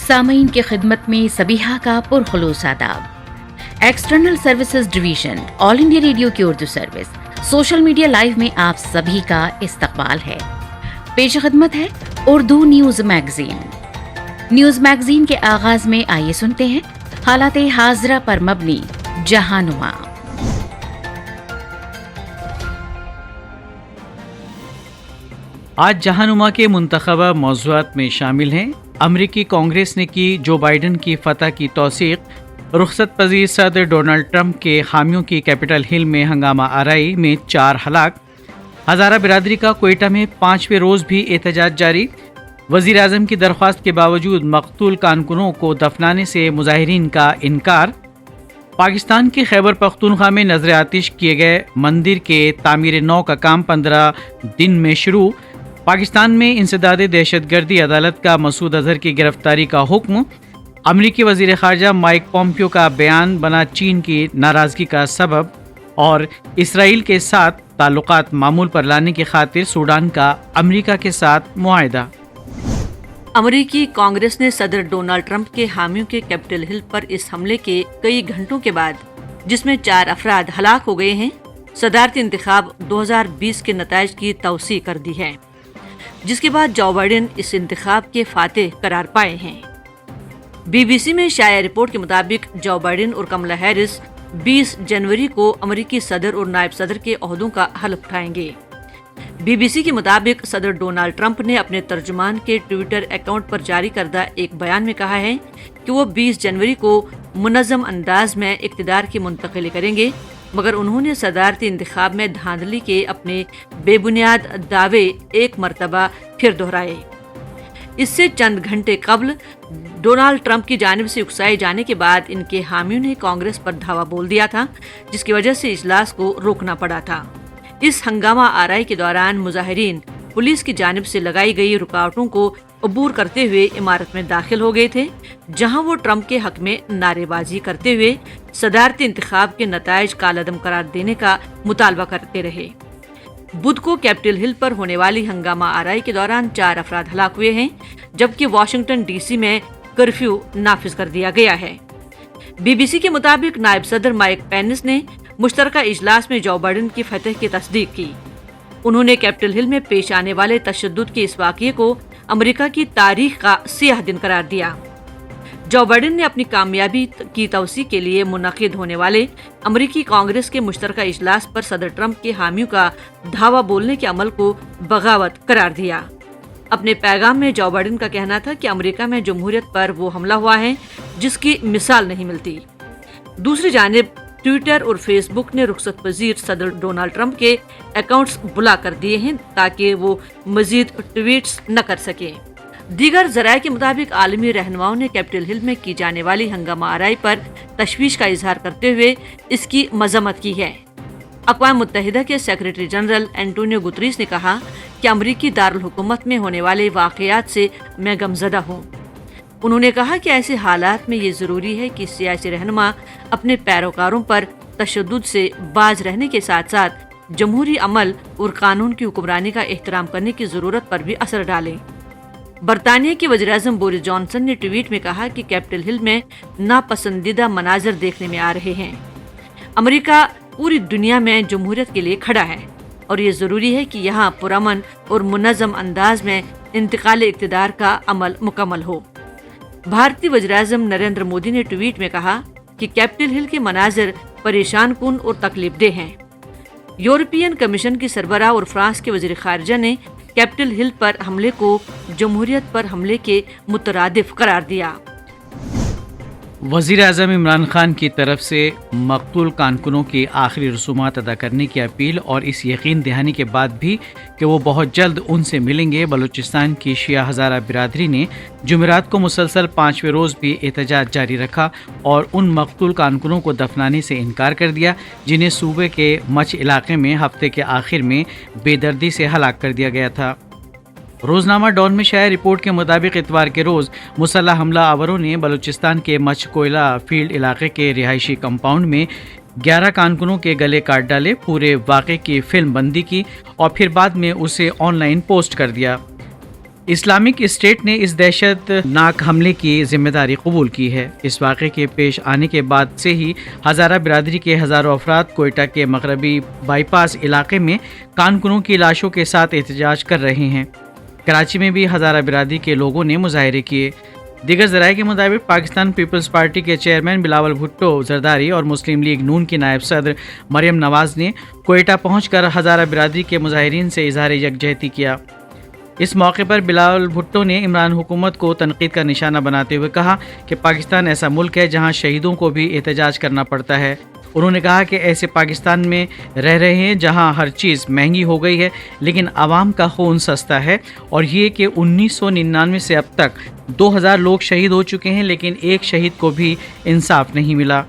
सामीन की खिदमत में सबीहा का पुरखुलूस आदाब। External services division all India radio की Urdu service social media live में आप सभी का इस्तकबाल है। पेश खिदमत है Urdu news magazine. News magazine के आगाज में आइए सुनते हैं हालाते हाजरा पर मबनी जहानुमा। आज जहानुमा के मुंतखबा मौज़ूआत में शामिल हैं: अमरीकी कांग्रेस ने की जो बाइडन की फतह की तौसीक, रुखसत पजीर सदर डोनाल्ड ट्रंप के हामियों की कैपिटल हिल में हंगामा आराई में 4 हलाक, हज़ारा बिरादरी का कोयटा में 5वें रोज़ भी एहतजाज जारी, वज़ीर आज़म की दरख्वास्त के बावजूद मकतूल कारकुनों को दफनाने से मुजाहिरीन का इनकार, पाकिस्तान के खैबर पख्तूनख्वा में नजर आतिश किए गए मंदिर के तामीर नौ का काम 15 दिन में शुरू, पाकिस्तान में इंसदाद दहशतगर्दी अदालत का मसूद अजहर की गिरफ्तारी का हुक्म, अमरीकी वज़ीर ख़ारजा माइक पोम्पियो का बयान बना चीन की नाराज़गी का सबब, और इसराइल के साथ ताल्लुकात मामूल पर लाने की खातिर सूडान का अमरीका के साथ मुआहदा। अमरीकी कांग्रेस ने सदर डोनाल्ड ट्रंप के हामियों के कैपिटल हिल पर इस हमले के कई घंटों के बाद, जिसमें 4 अफराद हलाक हो गए हैं, सदारती इंतखाब 2020 के नताइज की तौसी कर दी है, जिसके बाद जो बाइडन इस इंतखाब के फातेह करार पाए हैं। बीबीसी में शाया रिपोर्ट के मुताबिक जो बाइडन और कमला हैरिस 20 जनवरी को अमरीकी सदर और नायब सदर के ओहदों का हल्फ उठाएंगे। बीबीसी के मुताबिक सदर डोनाल्ड ट्रंप ने अपने तर्जुमान के ट्विटर अकाउंट पर जारी करदा एक बयान में कहा है कि वो 20 जनवरी को मुनज़्ज़म अंदाज में इक़्तिदार की मुंतकिली करेंगे, मगर उन्होंने सदारती इंतखाब में धांधली के अपने बेबुनियाद दावे एक मरतबा फिर दोहराए। इससे चंद घंटे कबल डोनाल्ड ट्रंप की जानिब से उकसाए जाने के बाद इनके हामियों ने कांग्रेस पर धावा बोल दिया था, जिसकी वजह से इजलास को रोकना पड़ा था। इस हंगामा आराई के दौरान मुजाहिरीन पुलिस की जानिब से लगाई गई रुकावटों को अबूर करते हुए इमारत में दाखिल हो गए थे, जहां वो ट्रंप के हक में नारेबाजी करते हुए सदारती इंतखाब के नताइज कालअदम करार देने का मुतालबा करते रहे। बुध को कैपिटल हिल पर होने वाली हंगामा आराई के दौरान 4 अफराद हलाक हुए हैं, जबकि वाशिंगटन डीसी में कर्फ्यू नाफिज कर दिया गया है। बीबीसी के मुताबिक नायब सदर माइक पेनिस ने मुश्तरका इजलास में जो बाइडन की फतह की तस्दीक की। उन्होंने कैपिटल हिल में पेश आने वाले तशद्दुद के इस वाक़ये को अमेरिका की तारीख का सियाह दिन करार दिया। जो बाइडन ने अपनी कामयाबी की तौसीक के लिए मुनक़िद होने वाले अमरीकी कांग्रेस के मुश्तरका इजलास पर सदर ट्रंप के हामियों का धावा बोलने के अमल को बगावत करार दिया। अपने पैगाम में जो बाइडन का कहना था कि अमेरिका में जमहूरियत पर वो हमला हुआ है जिसकी मिसाल नहीं मिलती। दूसरी जानिब ट्विटर और फेसबुक ने रुखसत पजीर सदर डोनाल्ड ट्रंप के अकाउंट्स बुला कर दिए हैं ताकि वो मजीद ट्वीट्स न कर सके। दीगर जराये के मुताबिक आलमी रहनुमाओं ने कैपिटल हिल में की जाने वाली हंगामा आराई पर तशवीश का इजहार करते हुए इसकी मजम्मत की है। अक़वाम मुत्तहिदा के सेक्रेटरी जनरल एंटोनियो गुतरीस ने कहा कि अमरीकी दारुल हुकूमत में होने वाले वाक़यात से मैं गमज़दा हूँ। उन्होंने कहा कि ऐसे हालात में ये ज़रूरी है कि सियासी रहनुमा अपने पैरोकारों पर तशद्दुद से बाज रहने के साथ साथ जमहूरी अमल और कानून की हुक्मरानी का एहतराम करने की ज़रूरत पर भी असर डालें। बरतानिया के वज़ीर-ए-आज़म बोरिस जॉनसन ने ट्वीट में कहा कि कैपिटल हिल में नापसंदीदा मनाजर देखने में आ रहे हैं। अमेरिका पूरी दुनिया में जमहूरियत के लिए खड़ा है और ये ज़रूरी है कि यहाँ पुरअमन और मुनज़्ज़म अंदाज में इंतकाल इक़्तिदार का अमल मुकम्मल हो। भारतीय वज़ीर-ए-आज़म नरेंद्र मोदी ने ट्वीट में कहा कि कैपिटल हिल के मनाजिर परेशान कुन और तकलीफदेह हैं। यूरोपियन कमीशन की सरबराह और फ्रांस के वज़ीर ख़ारिजा ने कैपिटल हिल पर हमले को जमहूरियत पर हमले के मुतरादिफ करार दिया। वज़ीर आज़म इमरान खान की तरफ से मकतूल कारकुनों की आखिरी रसूमात अदा करने की अपील और इस यकीन दहानी के बाद भी कि वो बहुत जल्द उनसे मिलेंगे, बलूचिस्तान की शिया हज़ारा बिरादरी ने जुमेरात को मुसलसल 5वें रोज़ भी एहतजाज जारी रखा और उन मकतूल कारकुनों को दफनाने से इनकार कर दिया जिन्हें सूबे के मच इलाके में हफ्ते के आखिर में बेदर्दी से हलाक कर दिया गया था। रोज़नामा डॉन में शाया रिपोर्ट के मुताबिक इतवार के रोज़ मुसल्लह हमला आवरों ने बलूचिस्तान के मच कोयला फील्ड इलाके के रिहायशी कंपाउंड में 11 कारकुनों के गले काट डाले, पूरे वाक़े की फिल्म बंदी की और फिर बाद में उसे ऑनलाइन पोस्ट कर दिया। اسلامک اسٹیٹ نے اس دہشت ناک حملے کی ذمہ داری قبول کی ہے۔ اس واقعے کے پیش آنے کے بعد سے ہی ہزارہ برادری کے ہزاروں افراد کوئٹہ کے مغربی بائی پاس علاقے میں کانکنوں کی لاشوں کے ساتھ احتجاج کر رہے ہیں۔ کراچی میں بھی ہزارہ برادری کے لوگوں نے مظاہرے کیے۔ دیگر ذرائع کے مطابق پاکستان پیپلز پارٹی کے چیئرمین بلاول بھٹو زرداری اور مسلم لیگ نون کی نائب صدر مریم نواز نے کوئٹہ پہنچ کر ہزارہ برادری کے مظاہرین سے اظہار یکجہتی کیا۔ اس موقع پر بلاول بھٹو نے عمران حکومت کو تنقید کا نشانہ بناتے ہوئے کہا کہ پاکستان ایسا ملک ہے جہاں شہیدوں کو بھی احتجاج کرنا پڑتا ہے۔ انہوں نے کہا کہ ایسے پاکستان میں رہ رہے ہیں جہاں ہر چیز مہنگی ہو گئی ہے لیکن عوام کا خون سستا ہے، اور یہ کہ 1999 سے اب تک 2000 لوگ شہید ہو چکے ہیں لیکن ایک شہید کو بھی انصاف نہیں ملا۔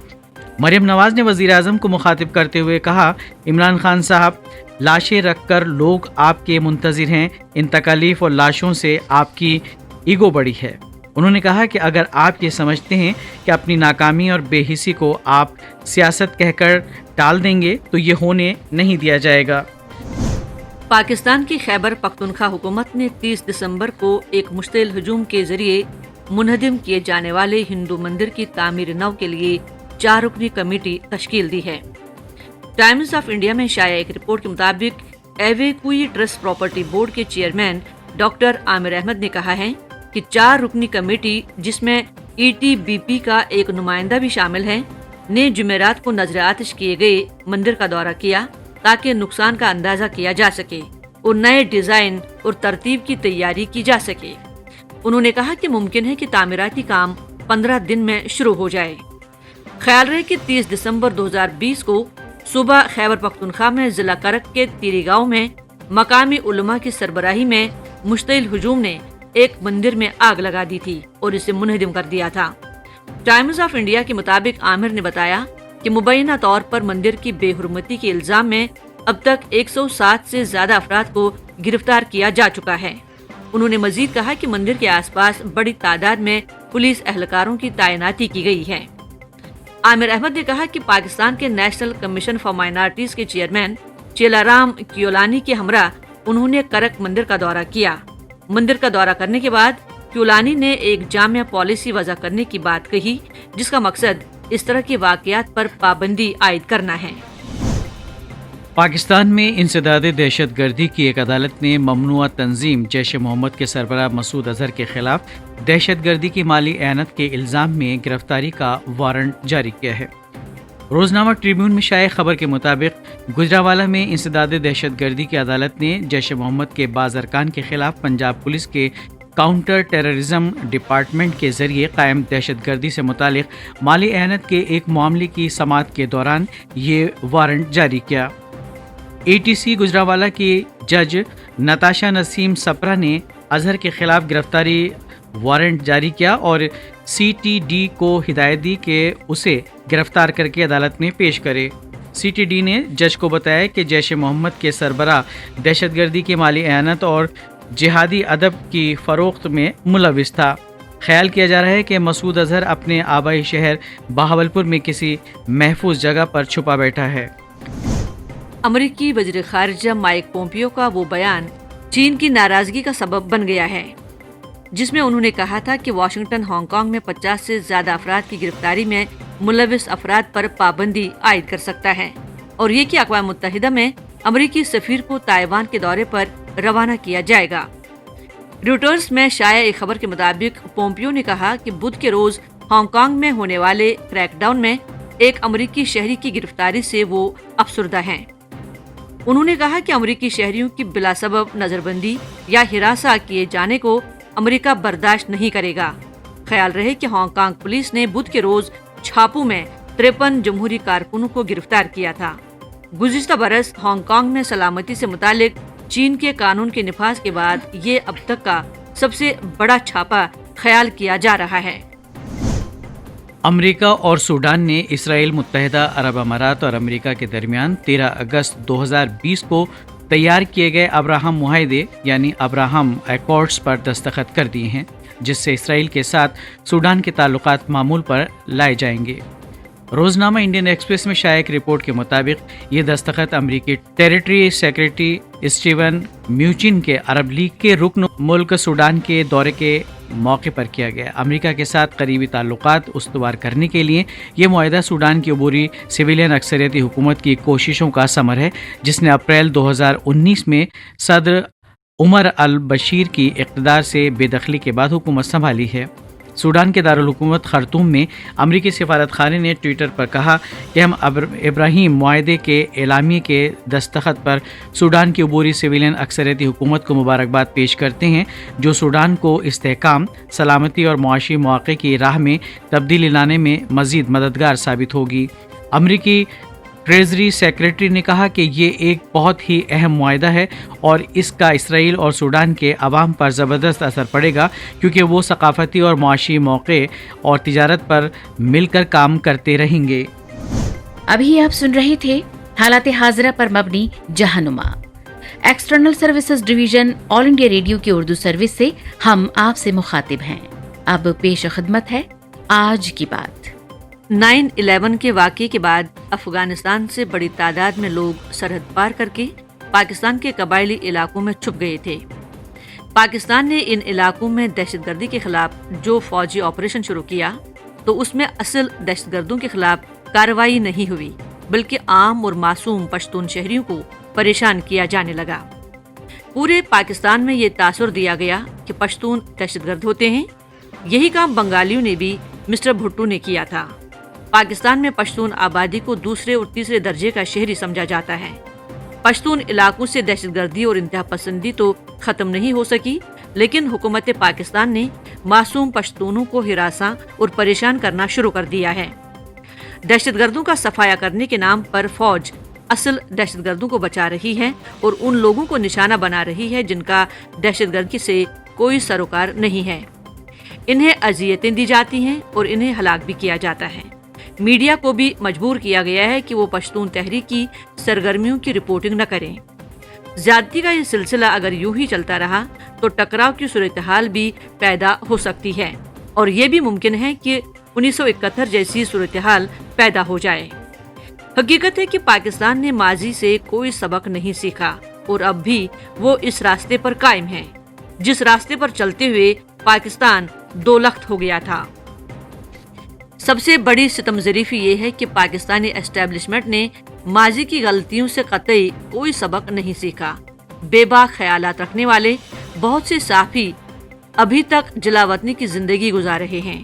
مریم نواز نے وزیر اعظم کو مخاطب کرتے ہوئے کہا، عمران خان صاحب، لاشیں رکھ کر لوگ آپ کے منتظر ہیں، ان تکالیف اور لاشوں سے آپ کی ایگو بڑی ہے۔ انہوں نے کہا کہ اگر آپ یہ سمجھتے ہیں کہ اپنی ناکامی اور بے حسی کو آپ سیاست کہہ کر ٹال دیں گے تو یہ ہونے نہیں دیا جائے گا۔ پاکستان کی خیبر پختونخوا حکومت نے 30 دسمبر کو ایک مشتعل ہجوم کے ذریعے منہدم کیے جانے والے ہندو مندر کی تعمیر نو کے لیے 4 رکنی کمیٹی تشکیل دی ہے۔ ٹائمز آف انڈیا میں شائع ایک رپورٹ کے مطابق ایویکوئی ٹرسٹ پراپرٹی بورڈ کے چیئرمین ڈاکٹر عامر احمد نے کہا ہے کہ 4 رکنی کمیٹی، جس میں ETBP کا ایک نمائندہ بھی شامل ہے، نے جمعرات کو نظر آتش کیے گئے مندر کا دورہ کیا تاکہ نقصان کا اندازہ کیا جا سکے اور نئے ڈیزائن اور ترتیب کی تیاری کی جا سکے۔ انہوں نے کہا کہ ممکن ہے کہ تعمیراتی کام 15 دن میں شروع ہو جائے۔ خیال رہے کہ 30 دسمبر 2020 کو صبح خیبر پختونخوا میں ضلع کرک کے تیری گاؤں میں مقامی علماء کی سربراہی میں مشتعل ہجوم نے ایک مندر میں آگ لگا دی تھی اور اسے منہدم کر دیا تھا۔ ٹائمز آف انڈیا کے مطابق عامر نے بتایا کہ مبینہ طور پر مندر کی بے حرمتی کے الزام میں اب تک 107 سے زیادہ افراد کو گرفتار کیا جا چکا ہے۔ انہوں نے مزید کہا کہ مندر کے آس پاس بڑی تعداد میں پولیس اہلکاروں کی تعیناتی کی گئی ہے۔ عامر احمد نے کہا کہ پاکستان کے نیشنل کمیشن فار مائنارٹیز کے چیئرمین چیلارام کیولانی کے ہمراہ انہوں نے کرک مندر کا دورہ کیا۔ مندر کا دورہ کرنے کے بعد کیولانی نے ایک جامع پالیسی وضع کرنے کی بات کہی، جس کا مقصد اس طرح کے واقعات پر پابندی عائد کرنا ہے۔ پاکستان میں انسداد دہشت گردی کی ایک عدالت نے ممنوعہ تنظیم جیش محمد کے سربراہ مسعود اظہر کے خلاف دہشت گردی کی مالی اعانت کے الزام میں گرفتاری کا وارنٹ جاری کیا ہے۔ روزنامہ ٹریبیون میں شائع خبر کے مطابق گجرانوالہ میں انسداد دہشت گردی کی عدالت نے جیش محمد کے بعض ارکان کے خلاف پنجاب پولیس کے کاؤنٹر ٹیررزم ڈپارٹمنٹ کے ذریعے قائم دہشت گردی سے متعلق مالی اعانت کے ایک معاملے کی سماعت کے دوران یہ وارنٹ جاری کیا۔ ATC گجرانوالہ کی جج نتاشا نسیم سپرا نے اظہر کے خلاف گرفتاری وارنٹ جاری کیا اور CTD کو ہدایت دی کہ اسے گرفتار کر کے عدالت میں پیش کرے۔ CTD نے جج کو بتایا کہ جیش محمد کے سربراہ دہشت گردی کی مالی اعانت اور جہادی ادب کی فروخت میں ملوث تھا۔ خیال کیا جا رہا ہے کہ مسعود اظہر اپنے آبائی شہر بہاولپور میں کسی محفوظ جگہ پر چھپا بیٹھا ہے۔ امریکی وزیر خارجہ مائک پومپیو کا وہ بیان چین کی ناراضگی کا سبب بن گیا ہے، جس میں انہوں نے کہا تھا کہ واشنگٹن ہانگ کانگ میں 50 سے زیادہ افراد کی گرفتاری میں ملوث افراد پر پابندی عائد کر سکتا ہے، اور یہ کہ اقوام متحدہ میں امریکی سفیر کو تائیوان کے دورے پر روانہ کیا جائے گا۔ روٹرز میں شائع ایک خبر کے مطابق پومپیو نے کہا کہ بدھ کے روز ہانگ کانگ میں ہونے والے کریک ڈاؤن میں ایک امریکی شہری کی گرفتاری سے وہ افسردہ ہیں۔ انہوں نے کہا کہ امریکی شہریوں کی بلا سبب نظر بندی یا ہراساں کیے جانے کو امریکہ برداشت نہیں کرے گا۔ خیال رہے کہ ہانگ کانگ پولیس نے بدھ کے روز چھاپوں میں 53 جمہوری کارکنوں کو گرفتار کیا تھا۔ گزشتہ برس ہانگ کانگ میں سلامتی سے متعلق چین کے قانون کے نفاذ کے بعد یہ اب تک کا سب سے بڑا چھاپا خیال کیا جا رہا ہے۔ امریکہ اور سوڈان نے اسرائیل، متحدہ عرب امارات اور امریکہ کے درمیان 13 اگست 2020 کو تیار کیے گئے ابراہم معاہدے یعنی ابراہم ایکارڈز پر دستخط کر دیے ہیں، جس سے اسرائیل کے ساتھ سوڈان کے تعلقات معمول پر لائے جائیں گے۔ रोजनामा इंडियन एक्सप्रेस में शाया एक रिपोर्ट के मुताबिक ये दस्तखत अमरीकी टेरिटरी सेक्रेटरी स्टीवन म्यूचिन के अरब लीग के रुकन मुल्क सूडान के दौरे के मौके पर किया गया। अमेरिका के साथ करीबी ताल्लुकात उस्तवार करने के लिए ये मुआहदा सूडान की अबूरी सिविलियन अक्सरियती हुकूमत की कोशिशों का समर है, जिसने अप्रैल 2019 में सदर उमर अल बशीर की इक़्तिदार से बेदखली के बाद हुकूमत संभाली है। सूडान के दारुल हुकूमत खर्तूम में अमरीकी सिफारत खाने ने ट्विटर पर कहा कि हम इब्राहीम मुआहदे के एलामिये के दस्तखत पर सूडान की अबूरी सिविलियन अक्सरियती हुकूमत को मुबारकबाद पेश करते हैं, जो सूडान को इस्तेहकाम, सलामती और मुआशी मौक़े की राह में तब्दीली लाने में मज़ीद मददगार साबित होगी। अमरीकी ट्रेजरी सेक्रेटरी ने कहा कि ये एक बहुत ही अहम मुआहदा है और इसका इसराइल और सूडान के अवाम पर ज़बरदस्त असर पड़ेगा, क्योंकि वो सकाफती और मुआशी मौक़े और तिजारत पर मिलकर काम करते रहेंगे। अभी आप सुन रहे थे हालात हाज़िरा पर मबनी Jahanuma. External services division all India radio की उर्दू सर्विस से हम आपसे मुखातिब हैं। अब पेश खिदमत है आज की बात। 9/11 के वाक़ये के बाद अफगानिस्तान से बड़ी तादाद में लोग सरहद पार करके पाकिस्तान के कबायली इलाकों में छुप गए थे। पाकिस्तान ने इन इलाकों में दहशतगर्दी के खिलाफ जो फौजी ऑपरेशन शुरू किया, तो उसमें असल दहशतगर्दों के खिलाफ कार्रवाई नहीं हुई, बल्कि आम और मासूम पश्तून शहरियों को परेशान किया जाने लगा। पूरे पाकिस्तान में ये तासुर दिया गया कि पश्तून दहशतगर्द होते हैं। यही काम बंगालियों ने भी मिस्टर भुट्टो ने किया था। पाकिस्तान में पश्तून आबादी को दूसरे और तीसरे दर्जे का शहरी समझा जाता है। पश्तून इलाकों से दहशतगर्दी और इंतहा पसंदी तो खत्म नहीं हो सकी, लेकिन हुकूमत पाकिस्तान ने मासूम पश्तूनों को हिरासा और परेशान करना शुरू कर दिया है। दहशतगर्दों का सफाया करने के नाम पर फौज असल दहशतगर्दों को बचा रही है और उन लोगों को निशाना बना रही है जिनका दहशतगर्दी से कोई सरोकार नहीं है। इन्हें अजियतें दी जाती हैं और इन्हें हलाक भी किया जाता है। मीडिया को भी मजबूर किया गया है कि वो पश्तून तहरीक की सरगर्मियों की रिपोर्टिंग न करें। ज्यादती का ये सिलसिला अगर यूं ही चलता रहा तो टकराव की सूरत हाल भी पैदा हो सकती है और ये भी मुमकिन है कि 1971 जैसी सूरत हाल पैदा हो जाए। हकीकत है कि पाकिस्तान ने माजी से कोई सबक नहीं सीखा और अब भी वो इस रास्ते पर कायम है, जिस रास्ते पर चलते हुए पाकिस्तान दो लख्त हो गया था। सबसे बड़ी सितमज़रीफ़ी ये है कि पाकिस्तानी एस्टेब्लिशमेंट ने माजी की गलतियों से कतई कोई सबक नहीं सीखा। बेबाक ख्यालात रखने वाले बहुत से साफी अभी तक जलावतनी की जिंदगी गुजार रहे हैं।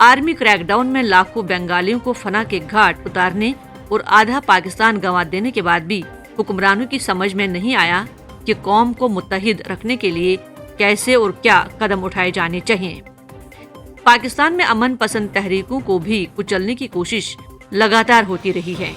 आर्मी क्रैकडाउन में लाखों बंगालियों को फना के घाट उतारने और आधा पाकिस्तान गंवा देने के बाद भी हुक्मरानों की समझ में नहीं आया कि कौम को मुत्तहिद रखने के लिए कैसे और क्या कदम उठाए जाने चाहिए। पाकिस्तान में अमन पसंद तहरीकों को भी कुचलने की कोशिश लगातार होती रही है।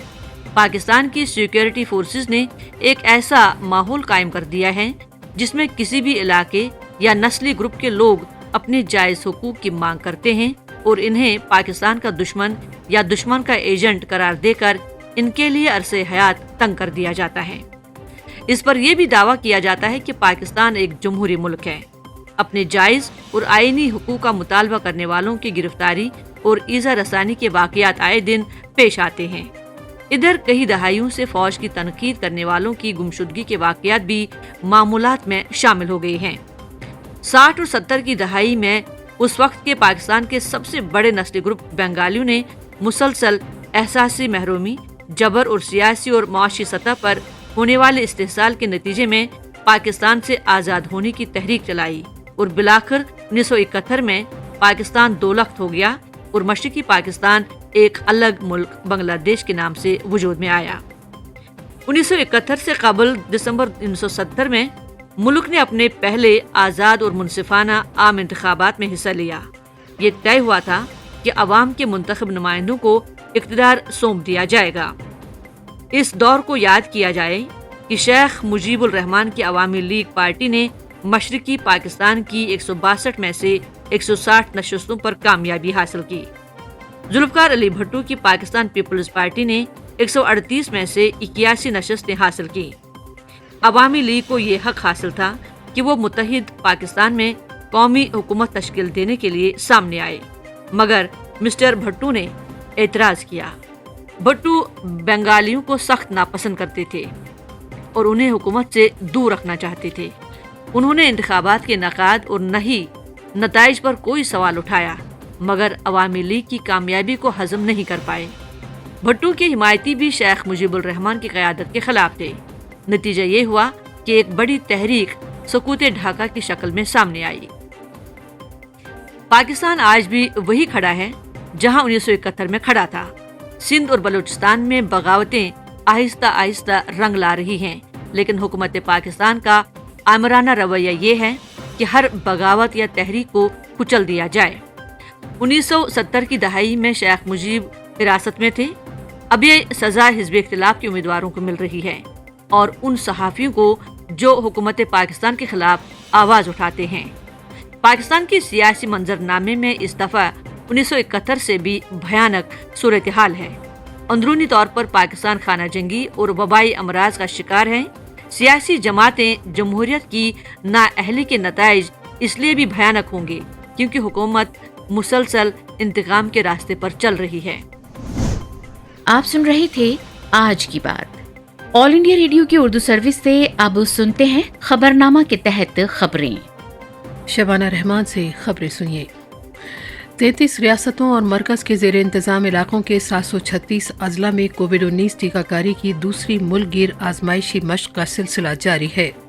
पाकिस्तान की सिक्योरिटी फोर्सेस ने एक ऐसा माहौल कायम कर दिया है जिसमें किसी भी इलाके या नस्ली ग्रुप के लोग अपने जायज हुकूक की मांग करते हैं और इन्हें पाकिस्तान का दुश्मन या दुश्मन का एजेंट करार देकर इनके लिए अरसे हयात तंग कर दिया जाता है। इस पर यह भी दावा किया जाता है कि पाकिस्तान एक जमहूरी मुल्क है। अपने जायज और आईनी हुकूक का मुतालबा करने वालों की गिरफ्तारी और ईज़ा रसानी के वाक़यात आए दिन पेश आते हैं। इधर कई दहाइयों से फौज की तनकीद करने वालों की गुमशुदगी के वाक़यात भी मामूलात में शामिल हो गए हैं। 60 और 70 की दहाई में उस वक्त के पाकिस्तान के सबसे बड़े नस्ली ग्रुप बंगालियों ने मुसलसल एहसासी महरूमी, जबर और सियासी और मुआशी सतह पर होने वाले इस्तेहसाल के नतीजे में पाकिस्तान से आज़ाद होने की तहरीक चलाई और बिलाखिर 1971 में पाकिस्तान दो लख्त हो गया और मशरिकी पाकिस्तान एक अलग मुल्क बांग्लादेश के नाम से वजूद में आया। 1971 से कबल दिसंबर 1970 में मुल्क ने अपने पहले आज़ाद और मुनसिफाना आम इंतखाबात में हिस्सा लिया। ये तय हुआ था कि अवाम के मुंतखब नुमाइंदों को इख्तियार सौंप दिया जाएगा। इस दौर को याद किया जाए कि शेख मुजीबुर रहमान की अवामी लीग पार्टी ने मशरिकी पाकिस्तान की 162 में से 160 नशस्तों पर कामयाबी हासिल की। जुल्फ़िकार अली भुट्टो की पाकिस्तान पीपल्स पार्टी ने 138 में से 81 नशस्तें हासिल की। अवामी लीग को ये हक हासिल था कि वो मुत्तहिद पाकिस्तान में कौमी हुकूमत तश्कील देने के लिए सामने आए, मगर मिस्टर भुट्टो ने एतराज़ किया। भट्टू बंगालियों को सख्त नापसंद करते थे और उन्हें हुकूमत से दूर रखना चाहते थे। उन्होंने इंतखाबात के इनेकाद और नहीं नताइज पर कोई सवाल उठाया, मगर अवामी लीग की कामयाबी को हजम नहीं कर पाए। भट्टू के हिमायती भी शेख मुजीबुर रहमान की क़यादत के खिलाफ थे। नतीजा ये हुआ कि एक बड़ी तहरीक सकूत ढाका की शक्ल में सामने आई। पाकिस्तान आज भी वही खड़ा है जहां 1971 में खड़ा था। सिंध और बलूचिस्तान में बगावतें आहिस्ता आहिस्ता रंग ला रही हैं, लेकिन हुकूमत पाकिस्तान का आमराना रवैया ये है कि हर बगावत या तहरीक को कुचल दिया जाए। 1970 की दहाई में शेख मुजीब हिरासत में थे। अब ये सजा हिज़्ब इख्तिलाफ के उम्मीदवारों को मिल रही है और उन सहाफ़ियों को जो हुकूमत पाकिस्तान के खिलाफ आवाज़ उठाते हैं। पाकिस्तान की सियासी मंजरनामे में इस दफ़ा 1971 से भी भयानक सूरत हाल है। अंदरूनी तौर पर पाकिस्तान खाना जंगी और वबाई अमराज का शिकार है। सियासी जमातें जमहूरियत की नाअहली के नताइज इसलिए भी भयानक होंगे क्योंकि हुकूमत मुसलसल इंतकाम के रास्ते पर चल रही है। आप सुन रहे थे आज की बात। ऑल इंडिया रेडियो की उर्दू सर्विस से अब सुनते हैं खबरनामा के तहत खबरें। शबाना रहमान से खबरें सुनिए। 33 रियासतों और मरकज़ के ज़ेर इंतज़ाम इलाकों के 736 अजला में कोविड-19 टीकाकारी की दूसरी मुल्क गिर आजमाइशी मशक़ का सिलसिला जारी है।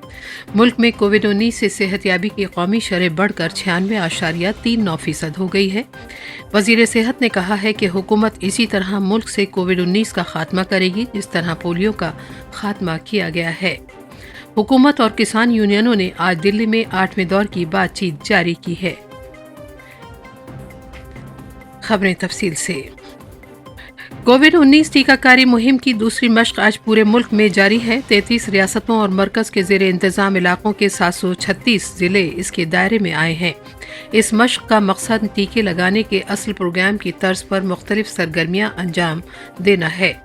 मुल्क में कोविड-19 से सेहतयाबी की कौमी शरह बढ़कर 96.39% हो गई है। वज़ीर सेहत ने कहा है कि हुकूमत इसी तरह मुल्क से कोविड-19 का खात्मा करेगी जिस तरह पोलियो का खात्मा किया गया है। हुकूमत और किसान यूनियनों ने आज दिल्ली में 8वें दौर की बातचीत जारी की है। खबरें तफसील से। कोविड-19 टीकाकारी मुहिम की दूसरी मशक़ आज पूरे मुल्क में जारी है। 33 रियासतों और मरकज़ के ज़ेर इंतज़ाम इलाकों के 736 ज़िले इसके दायरे में आए हैं। इस मशक़ का मकसद टीके लगाने के असल प्रोग्राम की तर्ज पर मुख्तलिफ सरगर्मियाँ अंजाम देना है।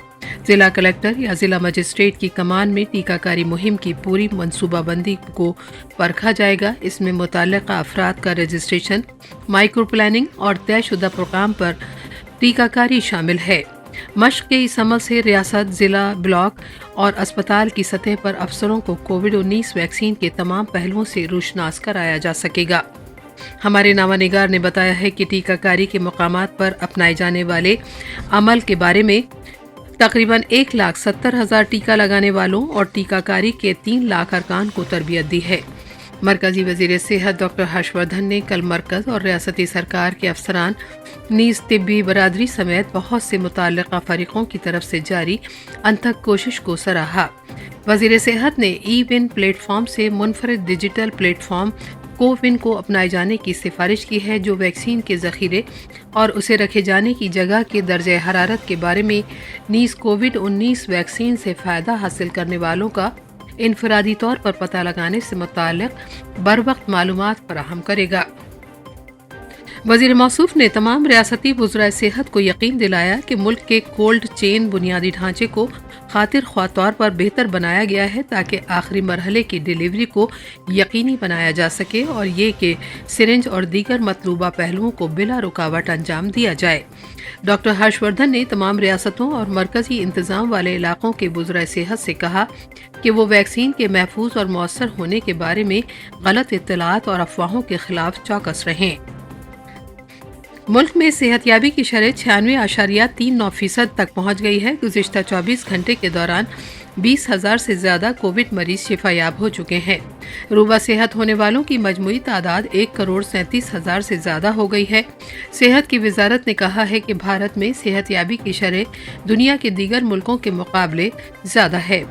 जिला कलेक्टर या जिला मजिस्ट्रेट की कमान में टीकाकारी मुहिम की पूरी मनसूबाबंदी को परखा जाएगा। इसमें मुतल्लिक़ा अफराद का रजिस्ट्रेशन, माइक्रो प्लानिंग और तयशुदा प्रोग्राम पर टीकाकारी शामिल है। मशक़ के इस अमल से रियासत, जिला, ब्लॉक और अस्पताल की सतह पर अफसरों को कोविड-19 वैक्सीन के तमाम पहलुओं से रोशनास कराया जा सकेगा। हमारे नामानिगार ने बताया है कि टीकाकारी के मकामात पर अपनाए जाने वाले अमल के बारे में तकरीबन 1,70,000 टीका लगाने वालों और टीकाकारी के 3 लाख अरकान को तरबियत दी है। मरकजी वजीर सेहत डॉक्टर हर्षवर्धन ने कल मरकज और रियासती सरकार के अफसरान नीज़ तिब्बी बरादरी समेत बहुत से मुतल्लिक़ा फरीक़ों की तरफ से जारी अनथक कोशिश को सराहा। वजीर सेहत ने ई-विन प्लेटफॉर्म से मुनफरिद डिजिटल प्लेटफॉर्म कोविन को अपनाए जाने की सिफारिश की है, जो वैक्सीन के ज़ख़ीरे और उसे रखे जाने की जगह के दर्जे हरारत के बारे में नीज़ कोविड-19 वैक्सीन से फ़ायदा हासिल करने वालों का इनफरादी तौर पर पता लगाने से मुताल्लिक़ बरवक्त मालूमात फराहम करेगा। वज़ीर मौसूफ ने तमाम रियासती वज़राए सेहत को यकीन दिलाया कि मुल्क के कोल्ड चेन बुनियादी ढांचे को खातिर ख्वाह तौर पर बेहतर बनाया गया है ताकि आखिरी मरहले की डिलीवरी को यकीनी बनाया जा सके और ये कि सिरिंज और दीगर मतलूबा पहलुओं को बिला रुकावट अंजाम दिया जाए। डॉक्टर हर्षवर्धन ने तमाम रियासतों और मरकजी इंतज़ाम वाले इलाकों के वज़राए सेहत से कहा कि वो वैक्सीन के महफूज और मौसर होने के बारे में गलत इत्तलात और अफवाहों के खिलाफ चौकस रहें। मुल्क में सेहतयाबी की शरह 96.39% तक पहुँच गई है। गुज़िश्ता 24 घंटे के दौरान 20,000 से ज़्यादा कोविड मरीज शिफायाब हो चुके हैं। रूबा सेहत होने वालों की मजमूई तादाद 1,37,000 से ज़्यादा हो गई है। सेहत की वजारत ने कहा है कि भारत में सेहतयाबी की शरह दुनिया के दीगर मुल्कों के मुकाबले ज़्यादा है।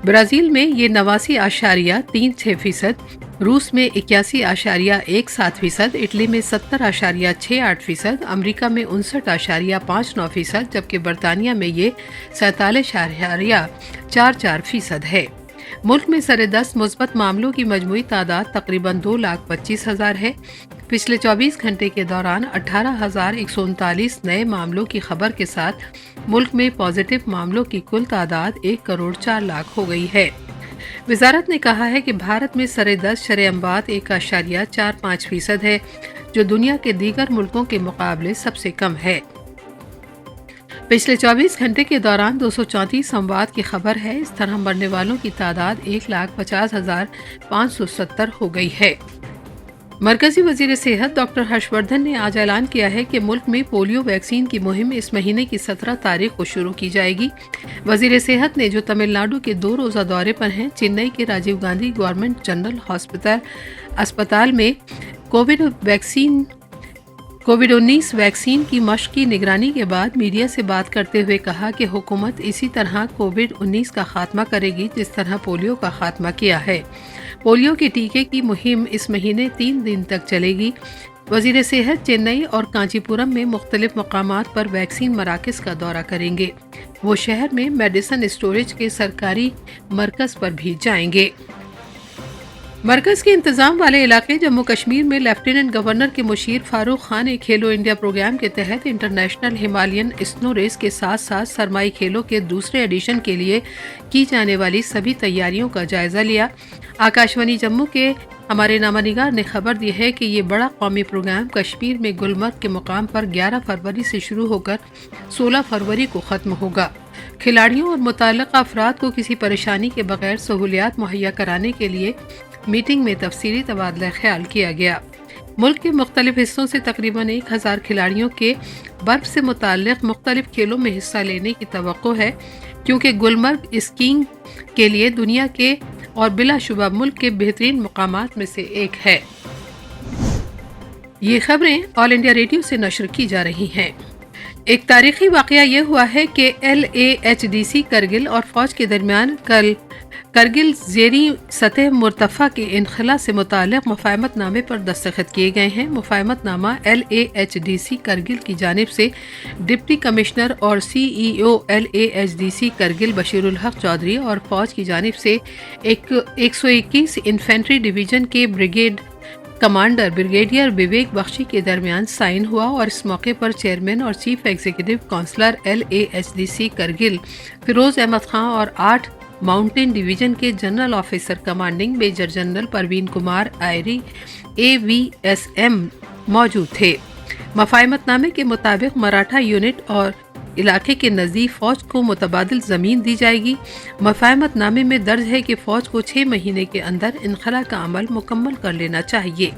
ब्राज़ील में ये 89.36%, रूस में 81.17%, इटली में 70.68%, अमेरिका में 59.59%, जबकि बरतानिया में ये 47.44% है। मुल्क में सरेदस्त मुस्बत मामलों की मजमूई तादाद तकरीबन 2,25,000 है। पिछले 24 घंटे के दौरान 18,139 नए मामलों की खबर के साथ मुल्क में पॉजिटिव मामलों की कुल तादाद 1,04,00,000 हो गई है। वजारत ने कहा है कि भारत में सरेदस्त शरह अम्बात 1.45% है, जो दुनिया के दीगर मुल्कों के मुकाबले सबसे कम है। पिछले 24 घंटे के दौरान 234 अमवात की खबर है। इस तरह मरने वालों की तादाद 1,50,570 हो गई है। मरकजी वजीर सेहत डॉक्टर हर्षवर्धन ने आज ऐलान किया है कि मुल्क में पोलियो वैक्सीन की मुहिम इस महीने की 17 तारीख को शुरू की जाएगी। वजीर सेहत ने जो तमिलनाडु के 2 रोज़ा दौरे पर हैं, चेन्नई के राजीव गांधी गवर्नमेंट जनरल अस्पताल में कोविड-19 वैक्सीन की मश्क की निगरानी के बाद मीडिया से बात करते हुए कहा कि हुकूमत इसी तरह कोविड-19 का खात्मा करेगी जिस तरह पोलियो का खात्मा किया है। पोलियो के टीके की मुहिम इस महीने 3 दिन तक चलेगी। वजीर सेहत चेन्नई और कांचीपुरम में मुख्तलिफ मकामात पर वैक्सीन मराकज़ का दौरा करेंगे। वो शहर में मेडिसिन स्टोरेज के सरकारी मरकज़ पर भी जाएंगे। मरकज़ के इंतज़ाम वाले इलाके जम्मू कश्मीर में लेफ्टिनेंट गवर्नर के मुशीर फारूक खान ने खेलो इंडिया प्रोग्राम के तहत इंटरनेशनल हिमालयन स्नो रेस के साथ साथ सरमाई खेलों के दूसरे एडिशन के लिए की जाने वाली सभी तैयारियों का जायजा लिया। आकाशवाणी जम्मू के हमारे नामानिगार ने खबर दी है कि ये बड़ा कौमी प्रोग्राम कश्मीर में गुलमर्ग के मुकाम पर 11 फरवरी से शुरू होकर 16 फरवरी को ख़त्म होगा। खिलाड़ियों और मुताल्लिक़ा अफराद को किसी परेशानी के बगैर सहूलियात मुहैया कराने के लिए मीटिंग में तफसीली तबादला ख्याल किया गया। मुल्क के मुख्तलिफ हिस्सों से तकरीबन 1000 खिलाड़ियों के बर्फ से मुताल्लिक़ मुख्तलिफ खेलों में हिस्सा लेने की तवक्को है, क्योंकि गुलमर्ग स्कीइंग के लिए दुनिया के और बिलाशुबा मुल्क के बेहतरीन मकामात में से एक है। ये खबरें ऑल इंडिया रेडियो से नशर की जा रही हैं। एक तारीखी वाक़या ये हुआ है कि LAHDC करगिल और फ़ौज के दरमियान कल करगिल ज़ेरी सतह मुर्तफ़ा के इनखला से मुताल्लिक़ मुफ़ाहमतनामे पर दस्तखत किए गए हैं। मुफ़ाहमतनामा LAHDC करगिल की जानिब से डिप्टी कमिश्नर और CEO LAHDC करगिल बशीरुल हक चौधरी और फ़ौज की जानिब से 121 इन्फेंट्री डिवीज़न के ब्रिगेड कमांडर ब्रिगेडियर विवेक बख्शी के दरमियान साइन हुआ और इस मौके पर चेयरमैन और chief executive councillor LAHDC Kargil Firoz Ahmad Khan और 8 माउंटेन डिवीजन के general officer commanding major general Parveen Kumar Aeri AVSM मौजूद थे। मुफ़ाहमतनामे के मुताबिक मराठा यूनिट और इलाके के नज़दीक फ़ौज को मुतबादिल ज़मीन दी जाएगी। मुफ़ाहमतनामे में दर्ज है कि फ़ौज को 6 महीने के अंदर इनखला का अमल मुकम्मल कर लेना चाहिए।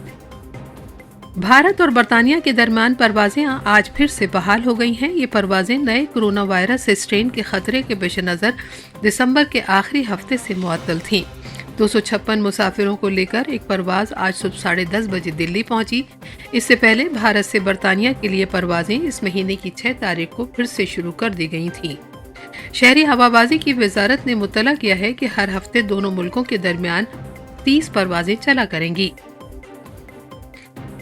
भारत और बरतानिया के दरमियान परवाजें आज फिर से बहाल हो गई हैं। ये परवाजें नए कोरोना वायरस स्ट्रेन के खतरे के पेश नज़र दिसंबर के आखिरी हफ्ते से मुअत्तल थीं। 256 मुसाफिरों को लेकर एक परवाज़ आज सुबह 10:30 बजे दिल्ली पहुंची। इससे पहले भारत से बरतानिया के लिए परवाजें इस महीने की 6 तारीख को फिर से शुरू कर दी गई थीं। शहरी हवाबाजी की वजारत ने मुतला किया है कि हर हफ्ते दोनों मुल्कों के दरमियान 30 परवाजें चला करेंगी।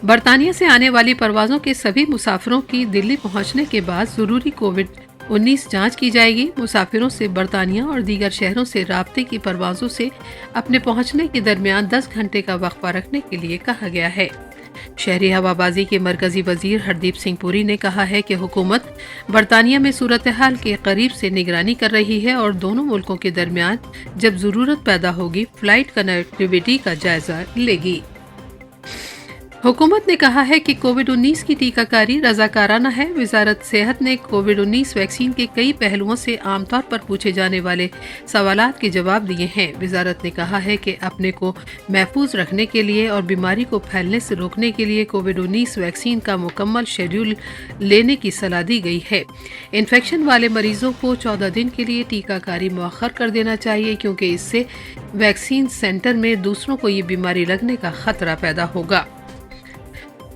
बरतानिया से आने वाली परवाज़ों के सभी मुसाफिरों की दिल्ली पहुंचने के बाद ज़रूरी कोविड-19 जांच की जाएगी। मुसाफिरों से बरतानिया और दीगर शहरों से राब्ते की परवाज़ों से अपने पहुंचने के दरमियान 10 घंटे का वक्फा रखने के लिए कहा गया है। शहरी हवाबाजी के मरकजी वजीर हरदीप सिंह पुरी ने कहा है कि हुकूमत बरतानिया में सूरत हाल के करीब से निगरानी कर रही है और दोनों मुल्कों के दरमियान जब ज़रूरत पैदा होगी फ़्लाइट कनेक्टिविटी का जायज़ा लेगी। हुकूमत ने कहा है कि कोविड-19 की टीकाकारी रज़ाकाराना है। वजारत सेहत ने कोविड-19 वैक्सीन के कई पहलुओं से आमतौर पर पूछे जाने वाले सवालात के जवाब दिए हैं। वजारत ने कहा है कि अपने को महफूज रखने के लिए और बीमारी को फैलने से रोकने के लिए कोविड-19 वैक्सीन का मुकम्मल शेड्यूल लेने की सलाह दी गई है। इन्फेक्शन वाले मरीजों को 14 दिन के लिए टीकाकारी मौखर कर देना चाहिए, क्योंकि इससे वैक्सीन सेंटर में दूसरों को ये बीमारी लगने का खतरा पैदा होगा।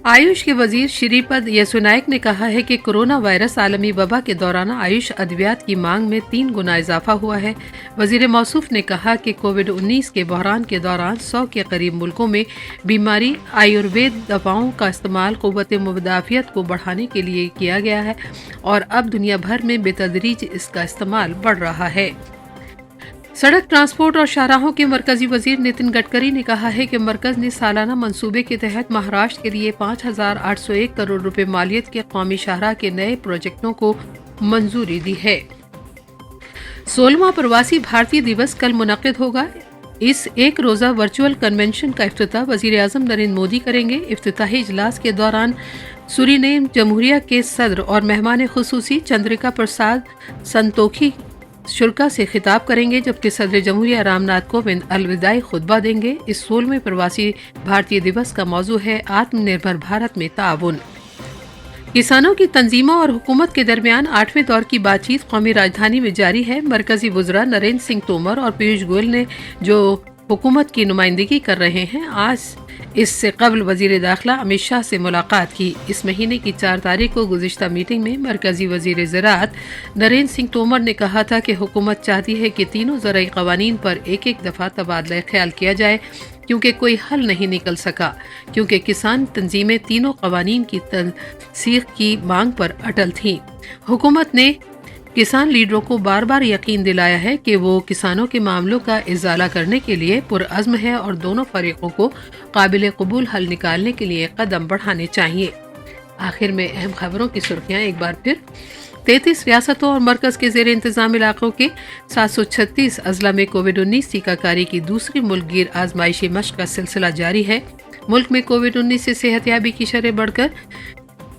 आयुष के वजीर श्रीपद यसो नायक ने कहा है कि कोरोना वायरस आलमी वबा के दौरान आयुष अद्वियात की मांग में 3 गुना इजाफा हुआ है। वजीर मौसूफ ने कहा कि कोविड-19 के बहरान के दौरान 100 के करीब मुल्कों में बीमारी आयुर्वेद दवाओं का इस्तेमाल क़ुव्वत मुदाफ़ियत को बढ़ाने के लिए किया गया है और अब दुनिया भर में बेतदरीज इसका इस्तेमाल बढ़ रहा है। सड़क ट्रांसपोर्ट और शाहराहों के मरकजी वजीर नितिन गडकरी ने कहा है कि मरकज ने सालाना मंसूबे के तहत महाराष्ट्र के लिए 5,801 करोड़ रुपए मालियत के कौमी शाहराह के नए प्रोजेक्टों को मंजूरी दी है। 16वां प्रवासी भारतीय दिवस कल मुनक्किद होगा। इस एक रोज़ा वर्चुअल कन्वेंशन का इफ्तिताह वज़ीर आज़म नरेंद्र मोदी करेंगे। इफ्तिताही इजलास के दौरान सूरीनेम जमहूरिया के सदर और मेहमान खुसूसी चंद्रिका प्रसाद संतोखी शुरा से खिताब करेंगे, जबकि सदर जमहूरिया रामनाथ कोविंद अलविदाई खुतबा देंगे। इस 16वें प्रवासी भारतीय दिवस का मौजू है आत्मनिर्भर भारत में ताउन। किसानों की तंजीमों और हुकूमत के दरमियान 8वें दौर की बातचीत कौमी राजधानी में जारी है। मरकजी वज़रा नरेंद्र सिंह तोमर और पीयूष गोयल ने जो हुकूमत की नुमाइंदगी कर रहे हैं, आज इससे कबल वज़ीर दाखिला अमित शाह से मुलाकात की। इस महीने की 4 तारीख को गुज़िश्ता मीटिंग में मरकजी वज़ीर ज़राअत नरेंद्र सिंह तोमर ने कहा था कि हुकूमत चाहती है कि तीनों ज़रई क़वानीन पर एक दफ़ा तबादला ख्याल किया जाए, क्योंकि कोई हल नहीं निकल सका, क्योंकि किसान तंजीमें तीनों क़वानीन की तनसीख की मांग पर अटल थीं। हुकूमत ने किसान लीडरों को बार बार यकीन दिलाया है कि वो किसानों के मामलों का इजाला करने के लिए पुरअज़्म है और दोनों फरीकों को काबिल कबूल हल निकालने के लिए कदम बढ़ाने चाहिए। आखिर में अहम खबरों की सुर्खियाँ एक बार फिर। 33 रियासतों और मरकज़ के ज़ेर इंतज़ाम इलाकों के 736 अजला में कोविड-19 टीकाकारी की दूसरी मुल्क गिर आजमाइशी मशक का सिलसिला जारी है। मुल्क में कोविड-19 से सेहतयाबी की शरह बढ़कर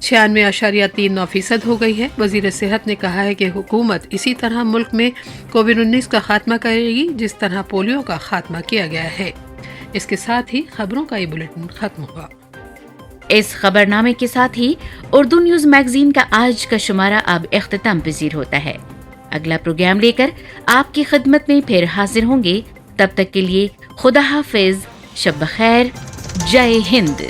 96.39% हो गई है। वज़ीर सेहत ने कहा है कि हुकूमत इसी तरह मुल्क में कोविड-19 का खात्मा करेगी जिस तरह पोलियो का खात्मा किया गया है। इसके साथ ही खबरों का ये बुलेटिन खत्म हुआ। इस खबरनामे के साथ ही उर्दू न्यूज मैगजीन का आज का शुमारा अब इख्तिताम पजीर होता है। अगला प्रोग्राम लेकर आपकी खिदमत में फिर हाजिर होंगे। तब तक के लिए खुदा हाफिज, शब बखैर, जय हिंद।